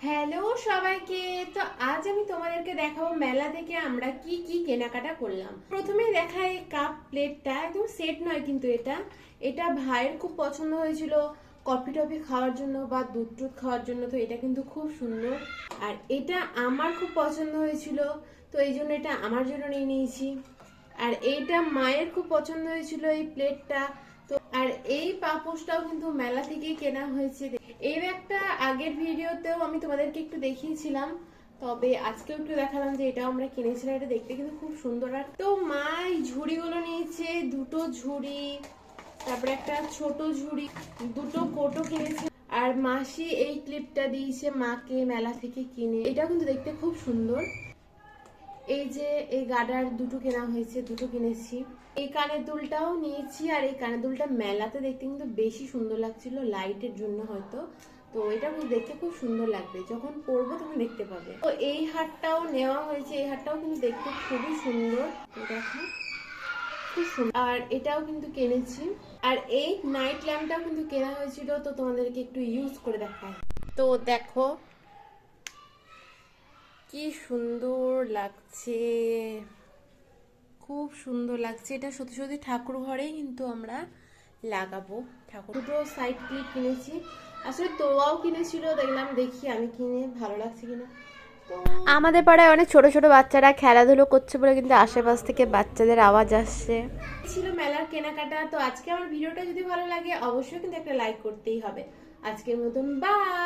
Hello সবাইকে। তো আজ আমি তোমাদেরকে দেখাবো মেলা থেকে আমরা কি কি কেনাকাটা করলাম। প্রথমে দেখাই কাপ প্লেটটা, একদম সেট নয় কিন্তু এটা এটা ভাইয়ের খুব পছন্দ হয়েছিল কফি টফি খাওয়ার জন্য বা দুধ টুধ খাওয়ার জন্য। তো এটা কিন্তু খুব সুন্দর। আর এটা আমার খুব পছন্দ হয়েছিল, তো এই জন্য এটা আমার জন্য নিয়ে নিয়েছি। আর এইটা মায়ের খুব পছন্দ হয়েছিল এই প্লেটটা। তো আর এই পাপোশটাও কিন্তু মেলা থেকেই কেনা হয়েছে। এই ব্যাগটা আগের ভিডিওতেও আমি তোমাদেরকে একটু দেখিয়েছিলাম, তবে আজকেও একটু দেখালাম যে এটাও আমরা কিনেছিলাম। এটা দেখতে কিন্তু খুব সুন্দর। আর তো মা এই ঝুড়িগুলো নিয়েছে, দুটো ঝুড়ি, তারপরে একটা ছোট ঝুড়ি, দুটো কোটো কিনেছে। আর মাসি এই ক্লিপটা দিয়েছে মাকে মেলা থেকে কিনে। এটা কিন্তু দেখতে খুব সুন্দর। এই যে এই গার্ডার দুটো কেনা হয়েছে, দুটো কিনেছি। এই কানের দুলটাও নিয়েছি। আর এই কানের দুলটা মেলাতে দেখতে কিন্তু বেশি সুন্দর লাগছিল, লাইটের জন্য হয়তো। তো এটা দেখতে খুব সুন্দর লাগবে, যখন পরবো তখন দেখতে পাবে। তো এই হারটাও নেওয়া হয়েছে, এই হারটাও কিন্তু দেখতে খুবই সুন্দর। দেখো খুব সুন্দর। আর এটাও কিন্তু কিনেছি। আর এই নাইট ল্যাম্পটাও কিন্তু কেনা হয়েছিল, তো তোমাদেরকে একটু ইউজ করে দেখায়। তো দেখো কি সুন্দর লাগছে, খুব সুন্দর লাগছে। এটা সত্যি সত্যি ঠাকুর ঘরেই কিন্তু আমরা লাগাবো ঠাকুর। দুটো সাইড ক্লিপ কিনেছি। আসলে তোয়াও কিনেছিল, দেখলাম দেখি আমি কিনে ভালো লাগছে কিনা। আমাদের পাড়ায় অনেক ছোট ছোট বাচ্চারা খেলাধুলো করছে বলে কিন্তু আশেপাশ থেকে বাচ্চাদের আওয়াজ আসছে। ছিল মেলার কেনাকাটা। তো আজকে আমার ভিডিওটা যদি ভালো লাগে অবশ্যই কিন্তু একটা লাইক করতেই হবে। আজকের মতন বাই।